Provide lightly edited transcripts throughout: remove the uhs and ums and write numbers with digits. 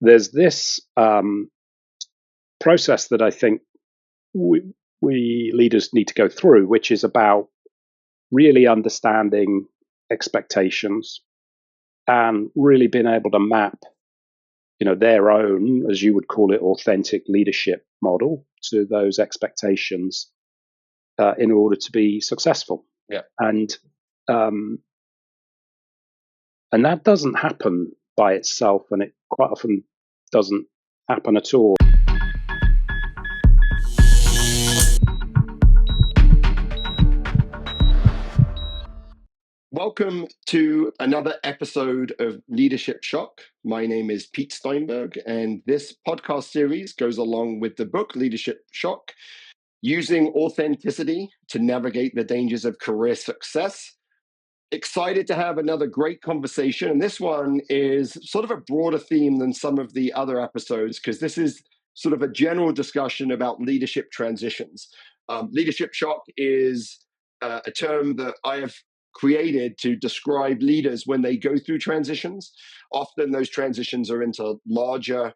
there's this process that I think we leaders need to go through, which is about really understanding expectations and really being able to map, their own, as you would call it, authentic leadership model to those expectations in order to be successful. Yeah. And that doesn't happen by itself, and it quite often doesn't happen at all. Welcome to another episode of Leadership Shock. My name is Pete Steinberg, and this podcast series goes along with the book Leadership Shock, Using Authenticity to Navigate the Dangers of Career Success. Excited to have another great conversation. And this one is sort of a broader theme than some of the other episodes, because this is sort of a general discussion about leadership transitions. Leadership shock is a term that I have created to describe leaders when they go through transitions. Often those transitions are into larger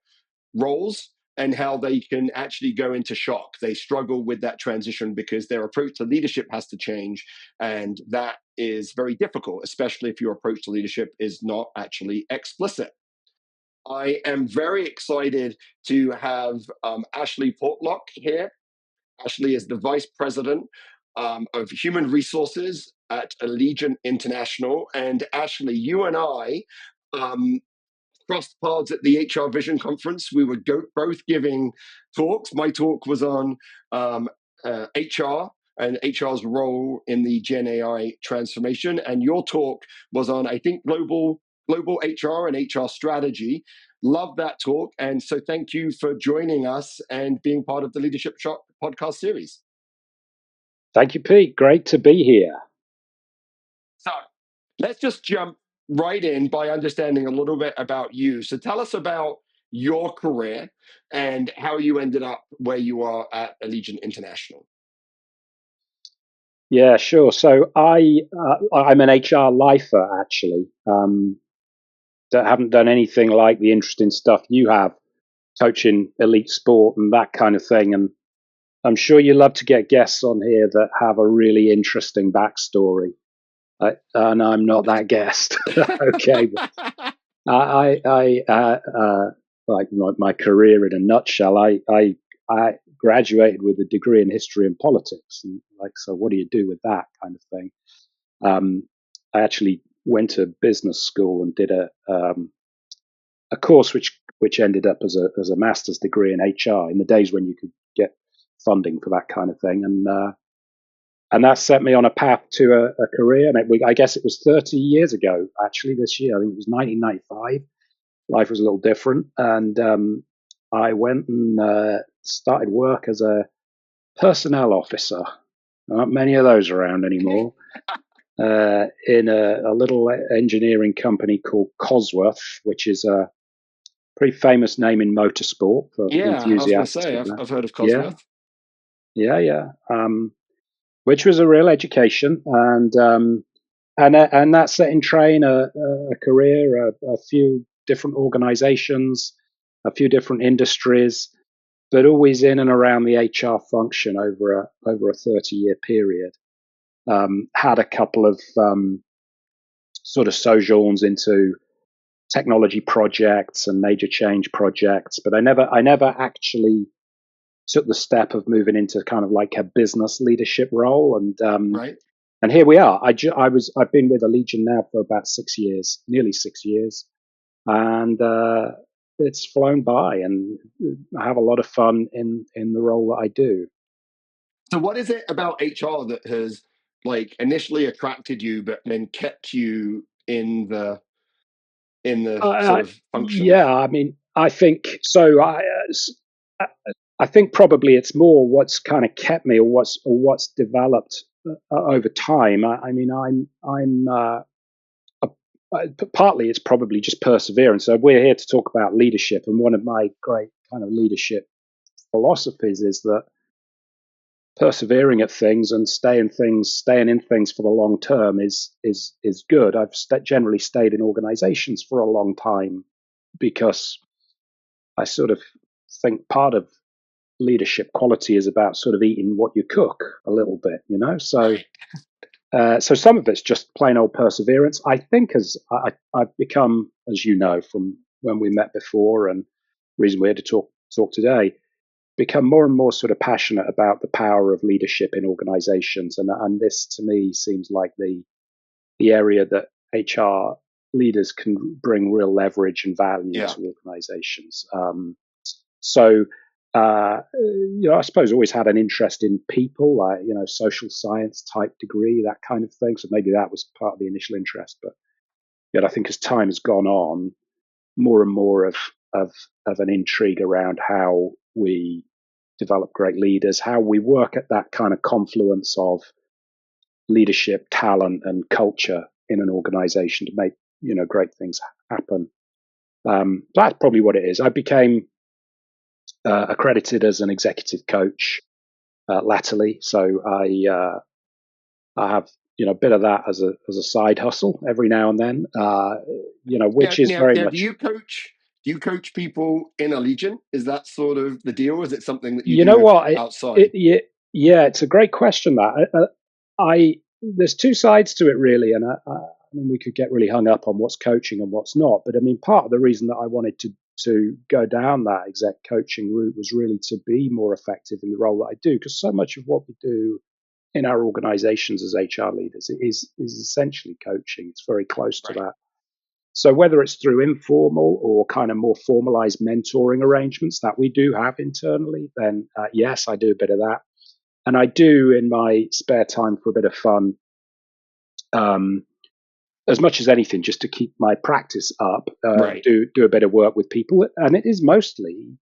roles, and how they can actually go into shock. They struggle with that transition because their approach to leadership has to change. And that is very difficult, especially if your approach to leadership is not actually explicit. I am very excited to have Ashley Portlock here. Ashley is the Vice President of Human Resources at Allegion International. And Ashley, you and I crossed paths at the HR Vision Conference. We were both giving talks. My talk was on HR and HR's role in the Gen AI transformation. And your talk was on, I think, global HR and HR strategy. Love that talk. And so thank you for joining us and being part of the Leadership Shock podcast series. Thank you, Pete. Great to be here. So let's just jump right in by understanding a little bit about you. So tell us about your career and how you ended up where you are at Allegion International. Yeah, sure. So I'm an HR lifer, actually. That haven't done anything like the interesting stuff you have, coaching elite sport and that kind of thing. And I'm sure you love to get guests on here that have a really interesting backstory. And I'm not that guest. Okay. Like my career in a nutshell, I graduated with a degree in history and politics, and so what do you do with that kind of thing? I actually went to business school and did a course which ended up as a master's degree in HR in the days when you could get funding for that kind of thing, and that set me on a path to a career. And I guess it was 30 years ago, actually, this year. I think it was 1995. Life was a little different. And I went and started work as a personnel officer. Not many of those around anymore. In a little engineering company called Cosworth, which is a pretty famous name in motorsport for enthusiasts. I was going to say, I've heard of Cosworth. Yeah. Which was a real education, and that set in train a career, a few different organizations, a few different industries, but always in and around the HR function over a 30-year period. Had a couple of sort of sojourns into technology projects and major change projects, but I never actually took the step of moving into kind of like a business leadership role. And Right. And here we are. I've been with Allegion now for about 6 years, nearly 6 years, and it's flown by, and I have a lot of fun in the role that I do. So what is it about HR that has initially attracted you, but then kept you in the sort of function? Yeah, I mean, I think so. I think probably it's more what's kind of kept me, or what's developed over time. I mean, partly it's probably just perseverance. So we're here to talk about leadership, and one of my great kind of leadership philosophies is that persevering at things and staying in things for the long term is good. I've generally stayed in organizations for a long time because I sort of think part of leadership quality is about sort of eating what you cook a little bit, you know. So Right. so some of it's just plain old perseverance. I think as I've become, as you know, from when we met before, and the reason we're here to talk today, become more and more sort of passionate about the power of leadership in organizations, and this to me seems like the area that HR leaders can bring real leverage and value Yeah. to organizations. So, I suppose always had an interest in people, like, social science type degree, that kind of thing. So maybe that was part of the initial interest. But yet, I think as time has gone on, more and more of, of an intrigue around how we develop great leaders, how we work at that kind of confluence of leadership, talent, and culture in an organization to make great things happen. That's probably what it is. I became accredited as an executive coach latterly, so I have a bit of that as a side hustle every now and then. Yeah. Which is very Now, much. do you coach people in Allegion? Is that sort of the deal? Or is it something that you You know do what? outside? Yeah, it's a great question. That I there's two sides to it really, and I mean we could get really hung up on what's coaching and what's not. But I mean, part of the reason that I wanted to go down that exec coaching route was really to be more effective in the role that I do, because so much of what we do in our organizations as HR leaders is essentially coaching. It's very close to Right. that. So whether it's through informal or kind of more formalized mentoring arrangements that we do have internally, then yes, I do a bit of that, and I do in my spare time for a bit of fun, um, as much as anything, just to keep my practice up. Right. Do a bit of work with people, and it is mostly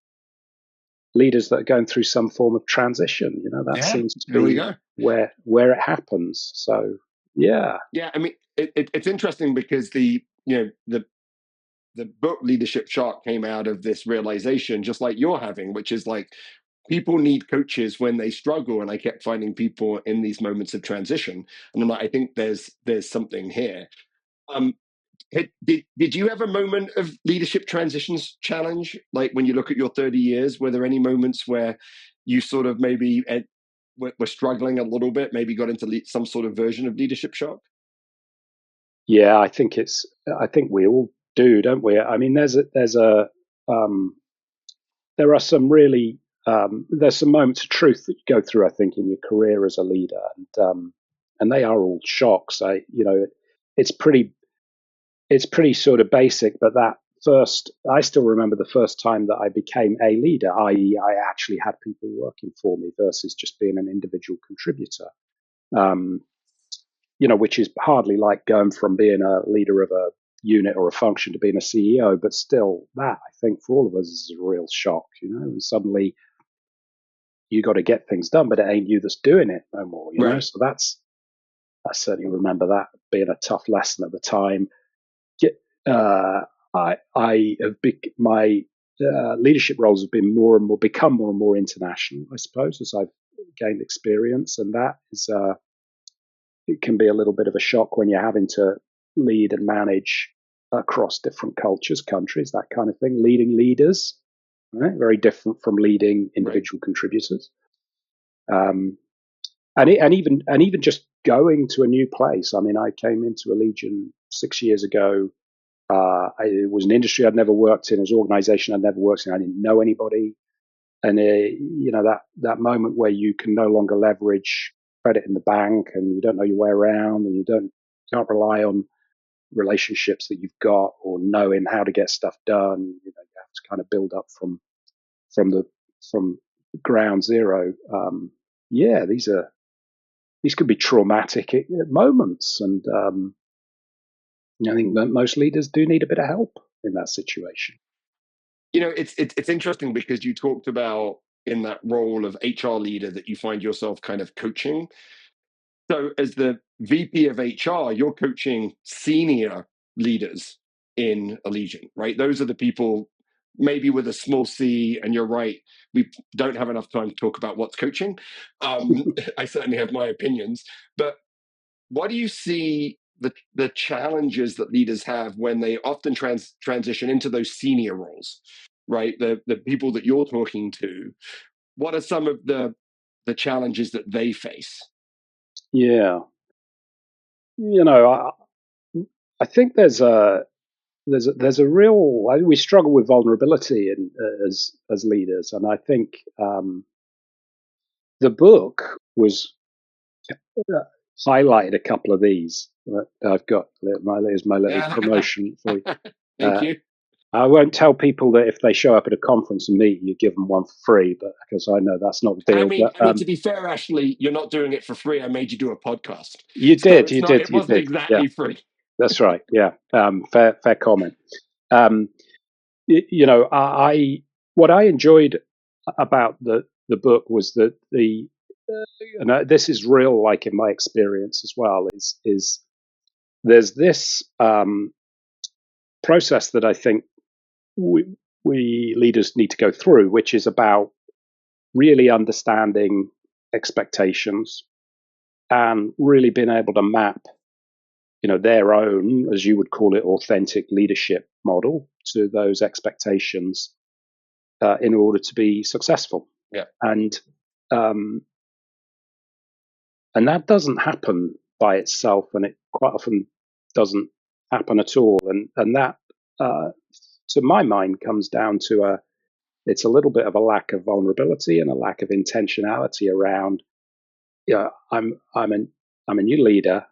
leaders that are going through some form of transition. That Yeah. seems to There we be go. where it happens. So yeah, Yeah. I mean, it's interesting because the book Leadership Shark came out of this realization, just like you're having, which is like people need coaches when they struggle. And I kept finding people in these moments of transition, and I'm like, I think there's something here. Um, did you have a moment of leadership transitions challenge? Like when you look at your 30 years, were there any moments where you sort of maybe were struggling a little bit, maybe got into some sort of version of leadership shock? yeah, I think we all do, don't we? I mean, um, there are some really there's some moments of truth that you go through, I think, in your career as a leader, and they are all shocks. It's pretty it's pretty sort of basic, but that first, I still remember the first time that I became a leader, i.e., I actually had people working for me versus just being an individual contributor. Um, which is hardly like going from being a leader of a unit or a function to being a CEO, but still, that I think for all of us is a real shock, and suddenly you got to get things done, but it ain't you that's doing it no more. Right. So I certainly remember that being a tough lesson at the time. Get, uh, I have my leadership roles have been become more and more international, I suppose, as I've gained experience, and that is it can be a little bit of a shock when you're having to lead and manage across different cultures, countries, that kind of thing. Leading leaders, right? Very different from leading Right. individual contributors. Um, and even just going to a new place. I mean, I came into Allegion 6 years ago. It was an industry I'd never worked in, it was an organization I'd never worked in. I didn't know anybody, and that moment where you can no longer leverage credit in the bank, and you don't know your way around, and can't rely on relationships that you've got or knowing how to get stuff done. You have to kind of build up from the from ground zero. Yeah, these could be traumatic moments, and I think that most leaders do need a bit of help in that situation. It's interesting because you talked about in that role of HR leader that you find yourself kind of coaching. So, as the VP of HR, you're coaching senior leaders in Allegion, right? Those are the people maybe with a small c, and you're right, we don't have enough time to talk about what's coaching. I certainly have my opinions, but what do you see the challenges that leaders have when they often transition into those senior roles? right? The people that you're talking to, what are some of the challenges that they face? Yeah, you know, I think there's a real we struggle with vulnerability as leaders, and I think the book was uh, highlighted a couple of these. I've got my little Yeah. promotion for you. Thank you. I won't tell people that if they show up at a conference and meet, you give them one for free, but because I know that's not the deal. But I mean, to be fair, Ashley, you're not doing it for free. I made you do a podcast, you so did, it's you not. did, It you wasn't did. Yeah, exactly free. that's right. Yeah, fair comment. Um, I what I enjoyed about the book was that and this is real, like in my experience as well, is there's this process that I think we we leaders need to go through, which is about really understanding expectations and really being able to map, their own, as you would call it, authentic leadership model to those expectations in order to be successful. Yeah. And um, and that doesn't happen by itself, and it quite often doesn't happen at all. And that, uh, to my mind, comes down to it's a little bit of a lack of vulnerability and a lack of intentionality around. Yeah, I'm a new leader,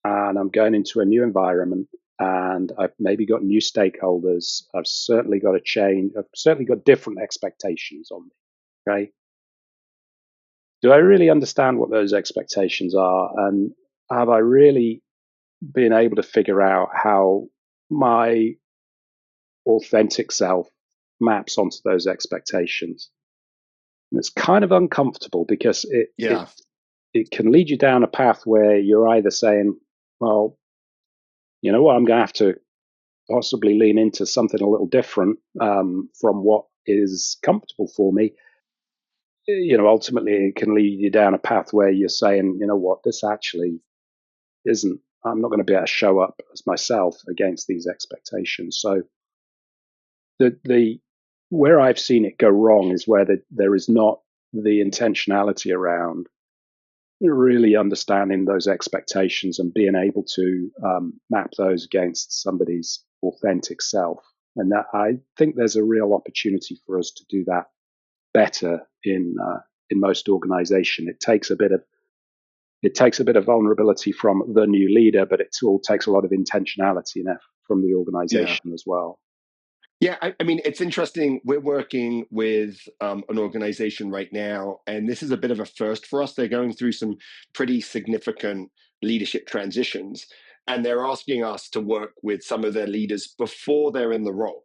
and I'm going into a new environment, and I've maybe got new stakeholders. I've certainly got a change. I've certainly got different expectations on me. Okay, do I really understand what those expectations are, and have I really been able to figure out how my authentic self maps onto those expectations? And it's kind of uncomfortable because Yeah. it can lead you down a path where you're either saying, well, you know what, I'm going to have to possibly lean into something a little different from what is comfortable for me. Ultimately, it can lead you down a path where you're saying, you know what, this actually isn't, I'm not going to be able to show up as myself against these expectations. So the where I've seen it go wrong is where there is not the intentionality around really understanding those expectations and being able to map those against somebody's authentic self. And that, I think there's a real opportunity for us to do that better in most organization. It takes a bit of vulnerability from the new leader, but it all takes a lot of intentionality from the Yeah. organization as well. Yeah, I mean, it's interesting. We're working with an organization right now, and this is a bit of a first for us. They're going through some pretty significant leadership transitions, and they're asking us to work with some of their leaders before they're in the role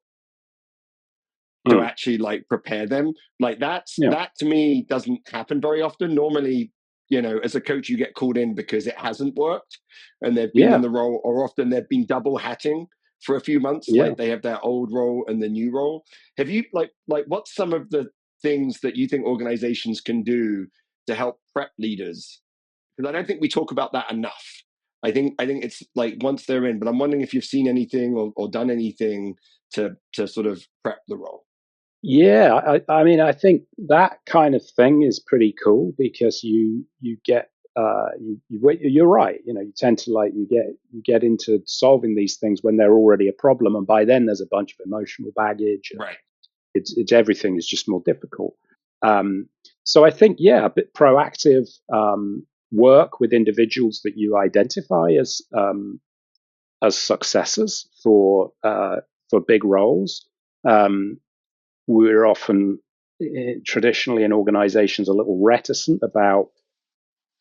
to Mm, actually like prepare them. Like yeah, that to me doesn't happen very often. Normally, as a coach, you get called in because it hasn't worked and they've been in yeah, the role, or often they've been double hatting for a few months, yeah. like they have their old role and the new role. Have you like what's some of the things that you think organizations can do to help prep leaders? Because I don't think we talk about that enough. I think it's like once they're in, but I'm wondering if you've seen anything or done anything to sort of prep the role. Yeah, I mean, I think that kind of thing is pretty cool because you get you're right. You tend to you get into solving these things when they're already a problem, and by then there's a bunch of emotional baggage. And Right. it's everything is just more difficult. Um, so I think a bit proactive work with individuals that you identify as successors for big roles. Um, we're often traditionally in organizations a little reticent about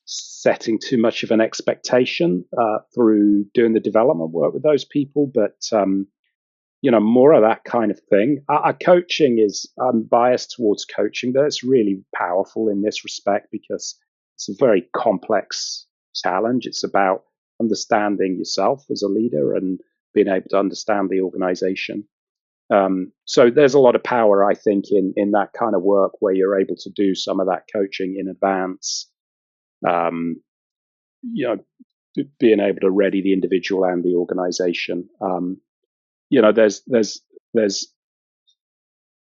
setting too much of an expectation through doing the development work with those people, but more of that kind of thing. Our coaching is, I'm biased towards coaching, but it's really powerful in this respect because it's a very complex challenge. It's about understanding yourself as a leader and being able to understand the organization. So there's a lot of power, I think, in that kind of work where you're able to do some of that coaching in advance. Um, you know, being able to ready the individual and the organization. There's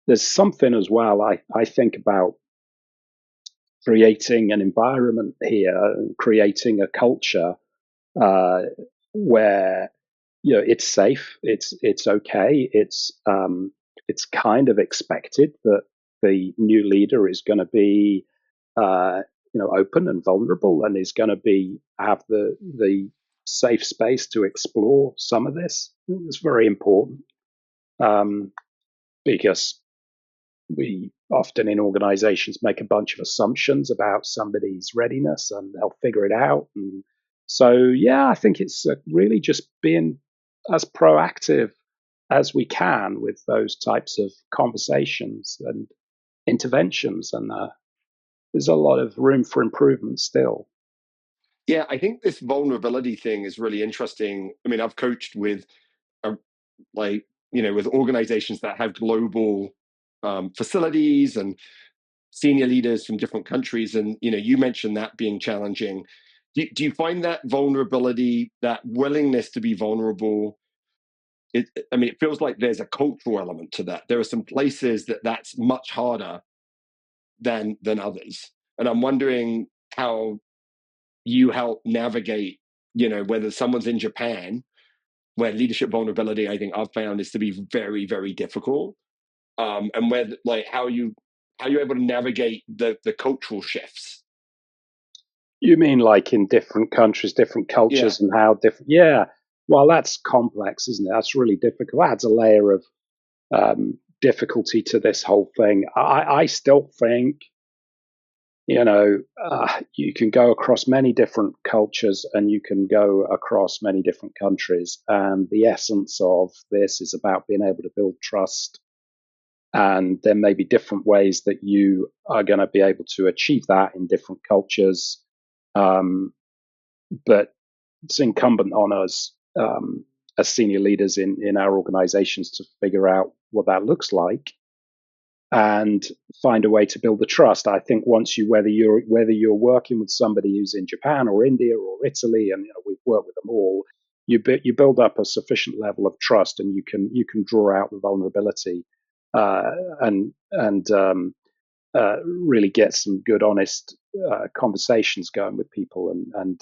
there's something as well. I think about creating an environment here, creating a culture uh, where it's safe, it's okay, it's kind of expected that the new leader is going to be open and vulnerable and is going to be have the safe space to explore some of this. It's very important um, because we often in organizations make a bunch of assumptions about somebody's readiness and they'll figure it out. And so, yeah, I think it's really just being as proactive as we can with those types of conversations and interventions. And there's a lot of room for improvement still. Yeah, I think this vulnerability thing is really interesting. I mean, I've coached with uh, like with organizations that have global facilities and senior leaders from different countries, and you mentioned that being challenging. Do you find that vulnerability, that willingness to be vulnerable, I mean, it feels like there's a cultural element to that. There are some places that's much harder than others, and I'm wondering how you help navigate, whether someone's in Japan, where leadership vulnerability, I think I've found, is to be very, very difficult. And where, like, how you able to navigate the cultural shifts. You mean like in different countries, different Yeah, cultures, and how different? Yeah. Well, that's complex, isn't it? That's really difficult. That adds a layer of difficulty to this whole thing. I still think, you can go across many different cultures and you can go across many different countries. And the essence of this is about being able to build trust. And there may be different ways that you are going to be able to achieve that in different cultures. Um, but it's incumbent on us as senior leaders in our organizations to figure out what that looks like and find a way to build the trust. I think once whether you're working with somebody who's in Japan or India or Italy, and we've worked with them all, you build up a sufficient level of trust, and you can draw out the vulnerability and really get some good, honest conversations going with people, and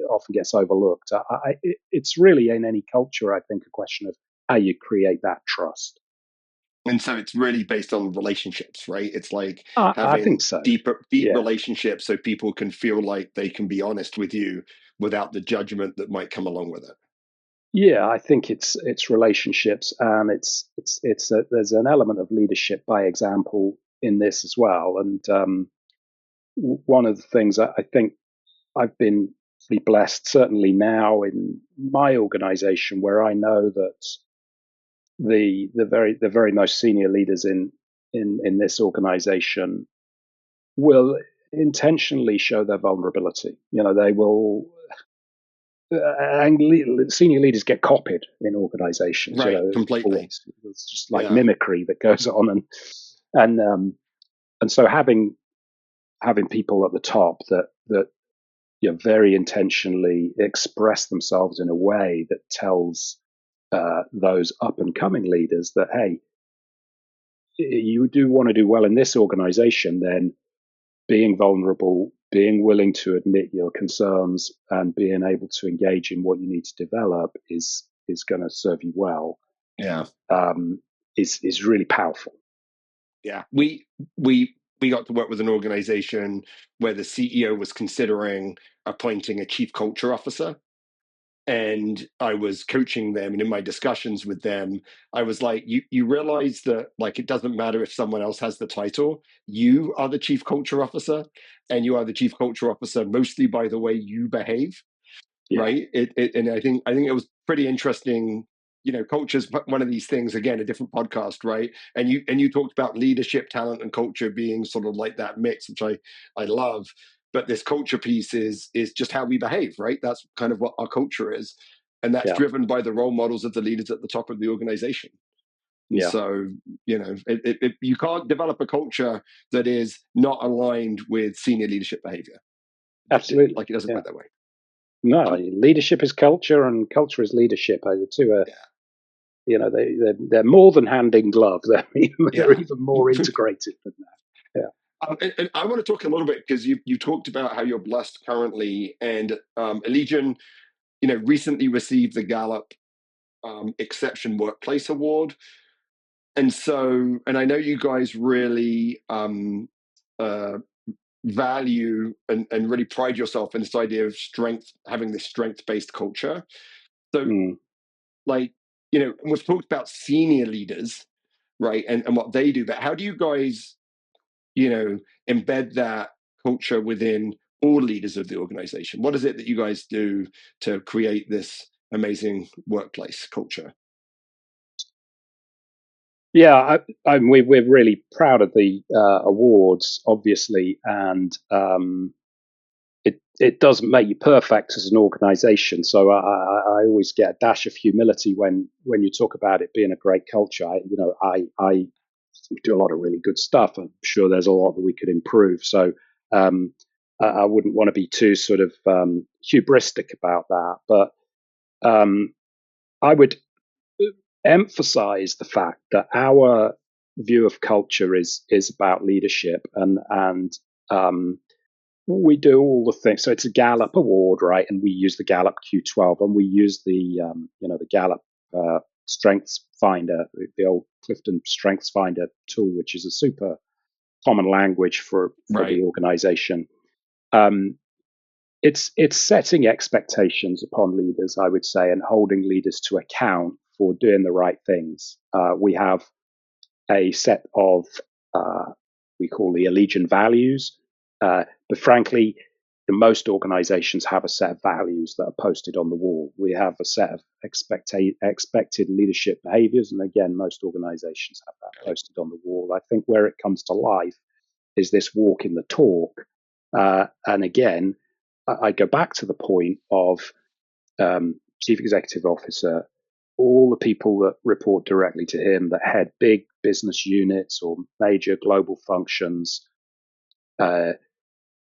often gets overlooked. It's really in any culture, I think, a question of how you create that trust. and so it's really based on relationships, right? It's like I think having so. deep Yeah. relationships so people can feel like they can be honest with you without the judgment that might come along with it. Yeah, I think it's relationships, and there's an element of leadership by example in this as well. And one of the things I think I've been pretty blessed, certainly now in my organization, where I know that the very most senior leaders in this organization will intentionally show their vulnerability. They will and senior leaders get copied in organizations. Right, completely. Always it's just like Yeah. mimicry that goes on, and so having people at the top that very intentionally express themselves in a way that tells those up and coming leaders that, hey, you do want to do well in this organization, then being vulnerable, being willing to admit your concerns, and being able to engage in what you need to develop is going to serve you well. Yeah. Um, is really powerful. Yeah. We got to work with an organization where the CEO was considering appointing a chief culture officer. And I was coaching them, and in my discussions with them, I was like, you realize that, like, it doesn't matter if someone else has the title, you are the chief culture officer, and you are the chief culture officer mostly by the way you behave, Yeah, right? And I think it was pretty interesting. Culture's one of these things, again, a different podcast, right? And you talked about leadership, talent, and culture being sort of like that mix, which I love. But this culture piece is just how we behave, right? That's kind of what our culture is, and that's yeah, driven by the role models of the leaders at the top of the organization. And yeah. so, you can't develop a culture that is not aligned with senior leadership behavior. Absolutely. Like, it doesn't Yeah. work that way. No, Um, leadership is culture, and culture is leadership. The two are yeah. they're more than hand in glove. They're Yeah. even more integrated than that. Yeah. And I want to talk a little bit because you talked about how you're blessed currently, and Allegion, recently received the Gallup Exception Workplace Award, and I know you guys really uh, value and really pride yourself in this idea of strength, having this strength-based culture. So, Mm. like, we've talked about senior leaders, right, and what they do, but how do you guys, embed that culture within all leaders of the organization? What is it that you guys do to create this amazing workplace culture? Yeah, we're really proud of the awards, obviously, and it doesn't make you perfect as an organization. So I always get a dash of humility when you talk about it being a great culture. I do a lot of really good stuff. I'm sure there's a lot that we could improve. So um, I wouldn't want to be too sort of hubristic about that, but I would emphasize the fact that our view of culture is about leadership, and um, we do all the things. So it's a Gallup award, right? And we use the Gallup Q12, and we use the Gallup Strengths Finder, the old Clifton Strengths Finder tool, which is a super common language for the Right. organization. Um, it's setting expectations upon leaders, I would say, and holding leaders to account for doing the right things. We have a set of we call the Allegion values, but frankly, most organizations have a set of values that are posted on the wall. We have a set of expected leadership behaviors, and again, most organizations have that posted on the wall. I think where it comes to life is this walk in the talk. And again, I go back to the point of chief executive officer, all the people that report directly to him that head big business units or major global functions, uh,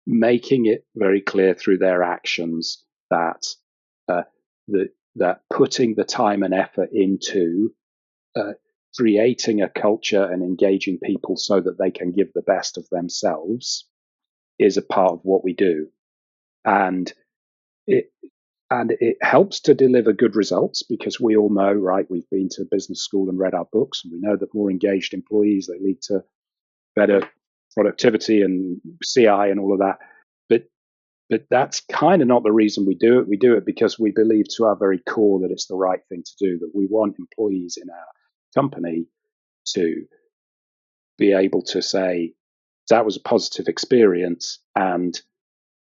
making it very clear through their actions that uh, that putting the time and effort into uh, creating a culture and engaging people so that they can give the best of themselves is a part of what we do, and it it helps to deliver good results because we all know, right? We've been to business school and read our books, and we know that more engaged employees, they lead to better Yep. productivity and CI and all of that. But that's kind of not the reason we do it. We do it because we believe to our very core that it's the right thing to do. That we want employees in our company to be able to say that was a positive experience, and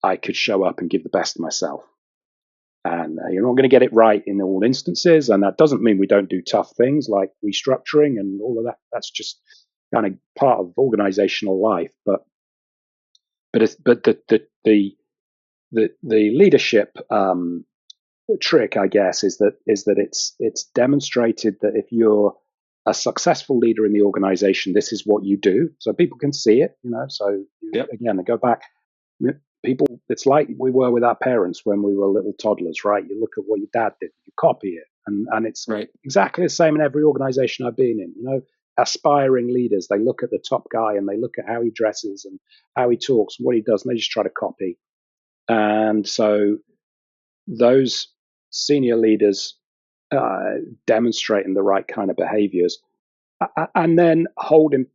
I could show up and give the best of myself. And you're not going to get it right in all instances. And that doesn't mean we don't do tough things like restructuring and all of that. That's just kind of part of organizational life. But the leadership trick, I guess, is that it's demonstrated that if you're a successful leader in the organization, this is what you do, so people can see it. So Yep. again, I go back. People, it's like we were with our parents when we were little toddlers, right? You look at what your dad did, you copy it, and it's Right. exactly the same in every organization I've been in. Aspiring leaders, they look at the top guy and they look at how he dresses and how he talks, what he does, and they just try to copy. And so those senior leaders demonstrating the right kind of behaviors, and then holding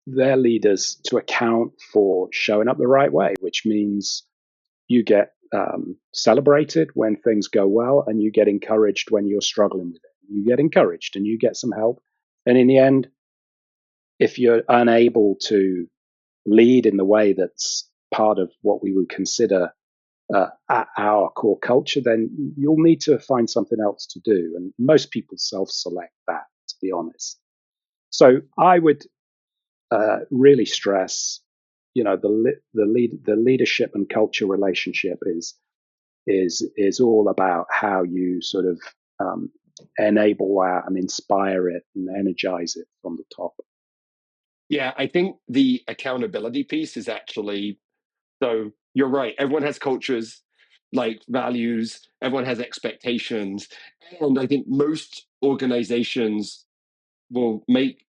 their leaders to account for showing up the right way, which means you get celebrated when things go well, and you get encouraged when you're struggling with it. You get encouraged and you get some help. And in the end, if you're unable to lead in the way that's part of what we would consider our core culture, then you'll need to find something else to do. And most people self-select that, to be honest. So I would really stress, the leadership and culture relationship is all about how you sort of enable that and inspire it and energize it from the top. Yeah, I think the accountability piece is actually, so you're right. Everyone has cultures. like values, everyone has expectations, and I think most organizations will make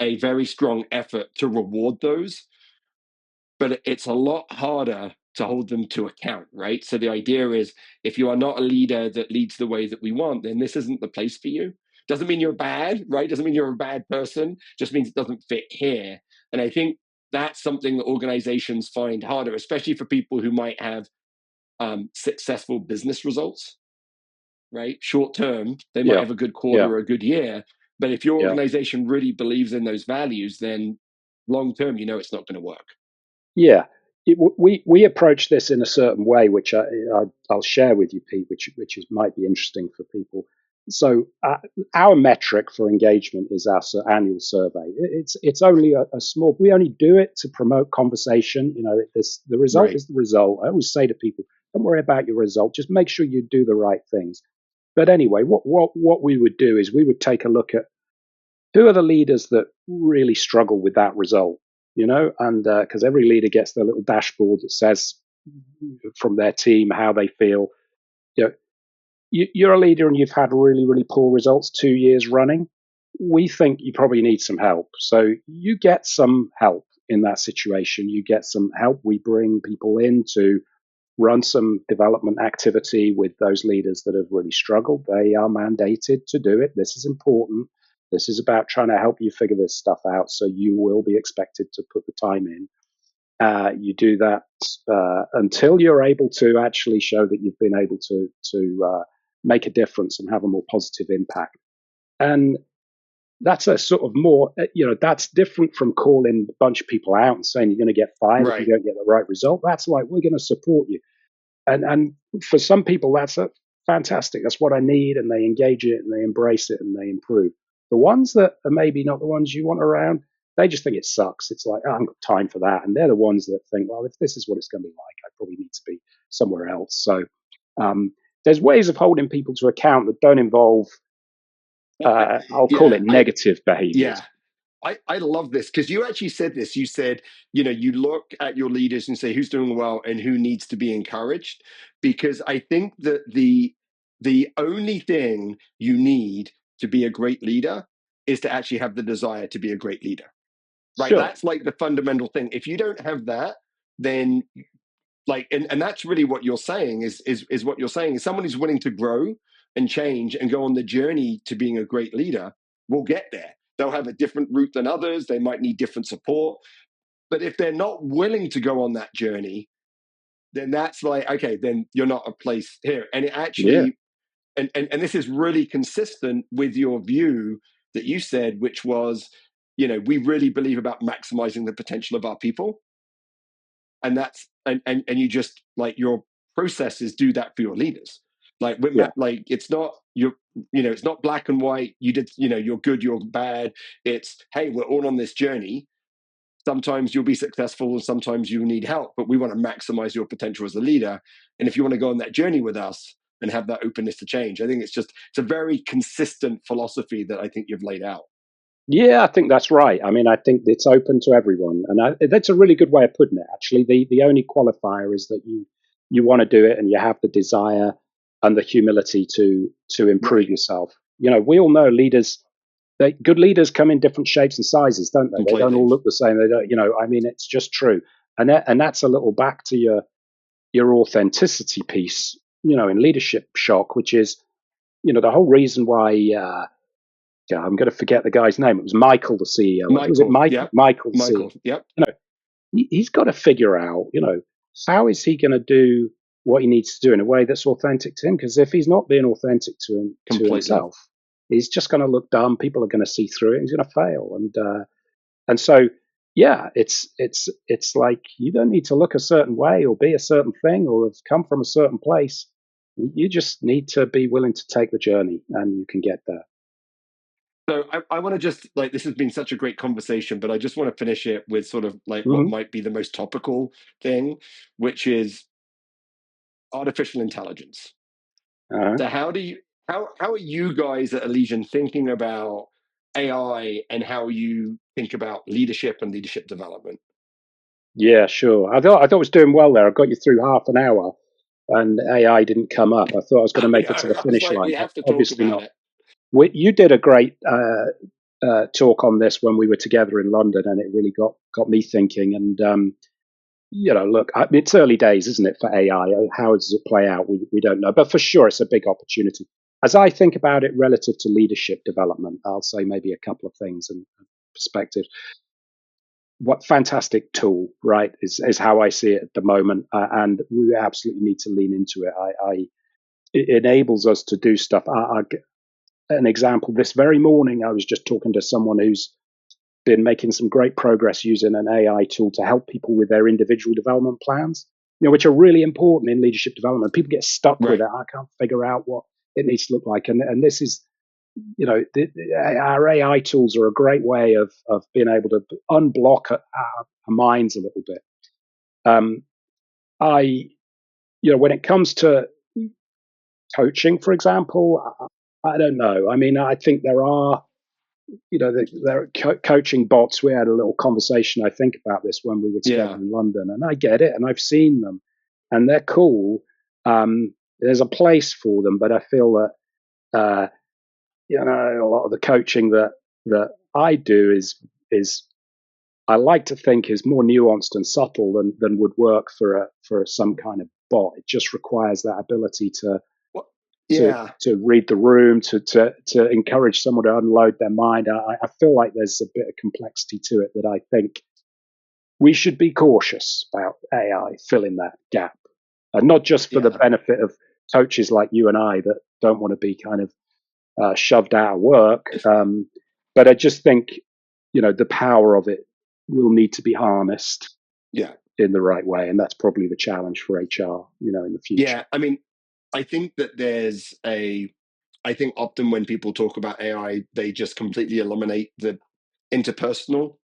a very strong effort to reward those, but it's a lot harder to hold them to account, right? So the idea is, if you are not a leader that leads the way that we want, then this isn't the place for you. Doesn't mean you're bad, right? Doesn't mean you're a bad person, just means it doesn't fit here. And I think that's something that organizations find harder, especially for people who might have successful business results, right? Short term, they might Yeah, have a good quarter yeah, or a good year. But if your yeah. organization really believes in those values, then long term, you know it's not going to work. Yeah, we approach this in a certain way, which I'll share with you, Pete, which might be interesting for people. So our metric for engagement is our annual survey. It's only a small. We only do it to promote conversation. The result Right. is the result. I always say to people, don't worry about your result. Just make sure you do the right things. But anyway, what we would do is we would take a look at who are the leaders that really struggle with that result, and because every leader gets their little dashboard that says from their team how they feel. you know, you're a leader and you've had really, really poor results 2 years running. We think you probably need some help, so you get some help in that situation. You get some help. We bring people in to run some development activity with those leaders that have really struggled. They are mandated to do it. This is important. This is about trying to help you figure this stuff out. So you will be expected to put the time in. You do that until you're able to actually show that you've been able to make a difference and have a more positive impact. And that's a sort of more, that's different from calling a bunch of people out and saying you're going to get fired if you Right. don't get the right result. That's like, we're going to support you. And for some people that's fantastic, that's what I need, and they engage it and they embrace it and they improve. The ones that are maybe not the ones you want around, they just think it sucks. It's like, I haven't got time for that. And they're the ones that think, well, if this is what it's going to be like, I probably need to be somewhere else. So um, there's ways of holding people to account that don't involve, I'll call Yeah. it, negative behaviors. Yeah. I love this because you actually said this. You said, you look at your leaders and say who's doing well and who needs to be encouraged. Because I think that the only thing you need to be a great leader is to actually have the desire to be a great leader. Right. Sure. That's like the fundamental thing. If you don't have that, then like and that's really what you're saying is what you're saying is someone who's willing to grow and change and go on the journey to being a great leader will get there. They'll have a different route than others, they might need different support, but if they're not willing to go on that journey, then that's like, okay, then you're not a place here. And it Yeah. actually and this is really consistent with your view that you said, which was, we really believe about maximizing the potential of our people. And that's and you just like your processes do that for your leaders. Like Yeah. like it's not it's not black and white. You did, you're good, you're bad. It's, hey, we're all on this journey. Sometimes you'll be successful and sometimes you need help, but we want to maximize your potential as a leader. And if you want to go on that journey with us and have that openness to change, I think it's a very consistent philosophy that I think you've laid out. Yeah, I think that's right. I mean, I think it's open to everyone, and that's a really good way of putting it. Actually, the only qualifier is that you want to do it and you have the desire and the humility to improve Right. yourself. We all know leaders. Good leaders come in different shapes and sizes, don't they? They don't Completely. all look the same. They don't. I mean, it's just true. And that's a little back to your authenticity piece. In leadership shock, which is the whole reason why. Yeah, I'm going to forget the guy's name. It was Michael, the CEO. Was it Michael. Mike? Yep. Michael, the CEO. Michael. Yep. He's got to figure out, how is he going to do what he needs to do in a way that's authentic to him? Because if he's not being authentic to Completely. himself, he's just going to look dumb. People are going to see through it. And he's going to fail. And so, yeah, it's like you don't need to look a certain way or be a certain thing or have come from a certain place. You just need to be willing to take the journey, and you can get there. So I want to just like, this has been such a great conversation, but I just want to finish it with sort of like what Hmm. might be the most topical thing, which is artificial intelligence. Uh-huh. So how are you guys at Allegion thinking about AI and how you think about leadership and leadership development? Yeah, sure. I thought I was doing well there. I got you through half an hour. and AI didn't come up. I thought I was going to I make it to know. the I was finish like, line, we but have to talk obviously about not. it. You did a great talk on this when we were together in London, and it really got me thinking. And look, it's early days, isn't it, for AI? How does it play out? We don't know, but for sure, it's a big opportunity. As I think about it relative to leadership development, I'll say maybe a couple of things and perspectives. What fantastic tool, right? Is how I see it at the moment, and we absolutely need to lean into it. It enables us to do stuff. An example: this very morning, I was just talking to someone who's been making some great progress using an AI tool to help people with their individual development plans, which are really important in leadership development. People get stuck with Right. it. I can't figure out what it needs to look like, and this is our AI tools are a great way of being able to unblock our minds a little bit. Um, when it comes to coaching, for example, I don't know. I mean, I think there are, there are coaching bots. We had a little conversation, I think, about this when we were together Yeah. in London, and I get it, and I've seen them, and they're cool. There's a place for them, but I feel that a lot of the coaching that I do is I like to think is more nuanced and subtle than would work for some kind of bot. It just requires that ability What? to Yeah. to read the room, to encourage someone to unload their mind. I feel like there's a bit of complexity to it that I think we should be cautious about AI filling that gap, and not just for the Yeah. benefit of coaches like you and I that don't want to be kind of shoved out of work. But I just think, the power of it will need to be harnessed Yeah. in the right way, and that's probably the challenge for HR, in the future. Yeah. I mean, I think that I think often when people talk about AI, they just completely eliminate the interpersonal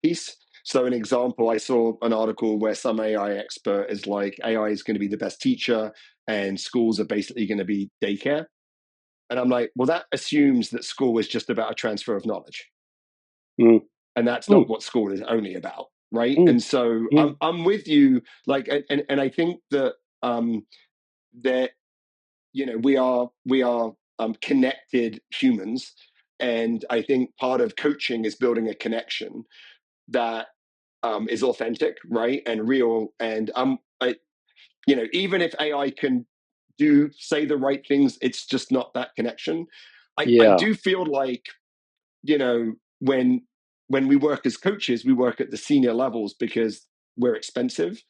piece. So, an example, I saw an article where some AI expert is like, AI is going to be the best teacher and schools are basically going to be daycare. And I'm like, well, that assumes that school is just about a transfer of knowledge. Mm, And that's not mm, what school is only about. Right. mm, And so mm. I'm with you. Like, and I think that, that, we are connected humans. And I think part of coaching is building a connection that is authentic, right, and real. And even if AI can say the right things, it's just not that connection. I Yeah. do feel like, when we work as coaches, we work at the senior levels because we're expensive.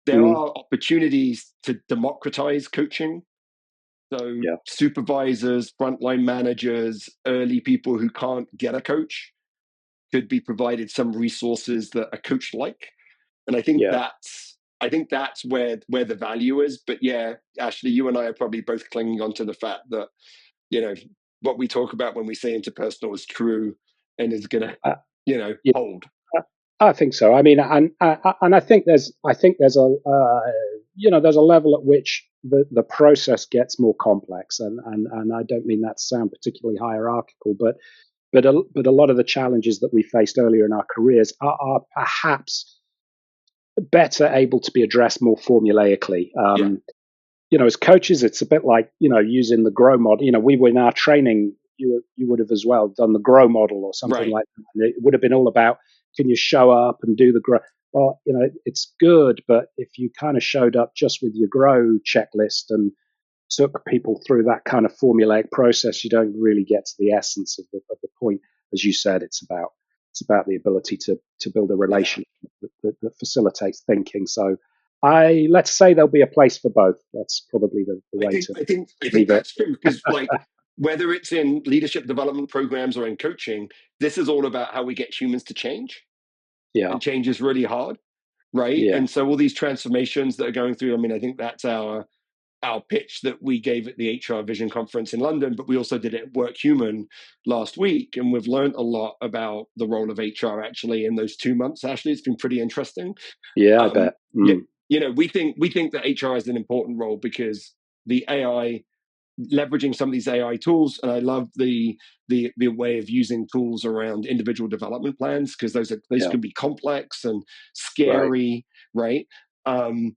There Mm, are opportunities to democratize coaching. So yeah. supervisors, frontline managers, early people who can't get a coach could be provided some resources that a coach like. And Yeah. I think that's where the value is. But yeah, Ashley, you and I are probably both clinging on to the fact that, you know, what we talk about when we say interpersonal is true and is gonna, Uh, yeah. hold. I think so. I mean, and I think there's there's a level at which the process gets more complex, and I don't mean that to sound particularly hierarchical, but a lot of the challenges that we faced earlier in our careers are perhaps better able to be addressed more formulaically. Yeah, As coaches, it's a bit like using the grow model. We were in our training. You would have as well done the grow model or something right. like that. And it would have been all about, can you show up and do the grow? Well, it's good, but if you kind of showed up just with your grow checklist and took people through that kind of formulaic process, you don't really get to the essence of the point. As you said, it's about the ability to build a Yeah, relationship that facilitates thinking. So let's say there'll be a place for both. That's probably the I way think to I think I think leave it. that's true because, like, whether it's in leadership development programs or in coaching, this is all about how we get humans to change, Yeah, and change is really hard, right? yeah, And so all these transformations that are going through. I mean, I think that's our pitch that we gave at the HR Vision conference in London, but we also did it at Work Human last week, and we've learned a lot about the role of HR actually in those 2 months. Ashley, it's been pretty interesting. yeah. I Um, bet. yeah, we think that HR has an important role because the AI, leveraging some of these AI tools, and I love the way of using tools around individual development plans because those Yeah, can be complex and right. scary, right? Um,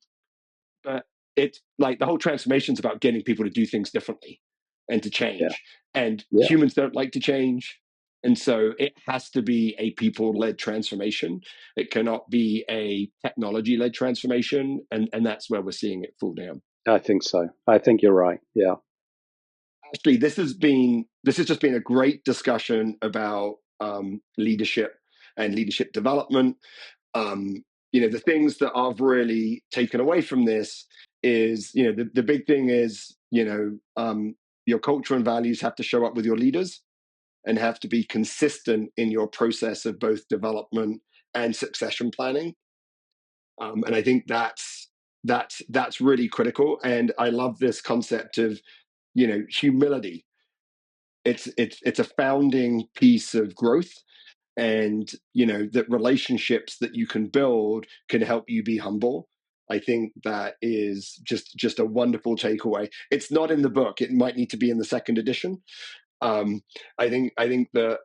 but it's like the whole transformation is about getting people to do things differently and to Yeah. change. And Yeah. humans don't like to change. And so it has to be a people-led transformation. It cannot be a technology-led transformation. And that's where we're seeing it fall down. I think so. I think you're right. Yeah. Actually, this has just been a great discussion about leadership and leadership development. The things that I've really taken away from this is, the big thing is, your culture and values have to show up with your leaders and have to be consistent in your process of both development and succession planning. And I think that's really critical. And I love this concept of, humility. It's a founding piece of growth, and that relationships that you can build can help you be humble. I think that is just a wonderful takeaway. It's not in the book. It might need to be in the second edition. um, I think that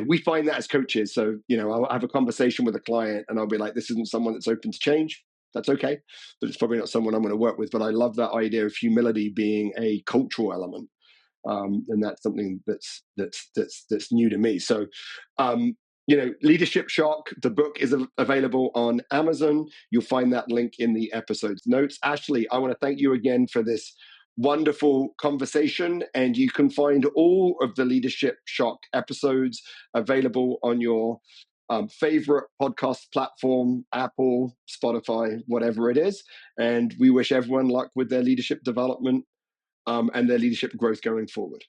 we find that as coaches. So I'll have a conversation with a client and I'll be like, this isn't someone that's open to change. That's okay, but it's probably not someone I'm going to work with. But I love that idea of humility being a cultural element, and that's something that's new to me. So, Leadership Shock, the book is available on Amazon. You'll find that link in the episode's notes. Ashley, I want to thank you again for this wonderful conversation, and you can find all of the Leadership Shock episodes available on your favorite podcast platform, Apple, Spotify, whatever it is. And we wish everyone luck with their leadership development and their leadership growth going forward.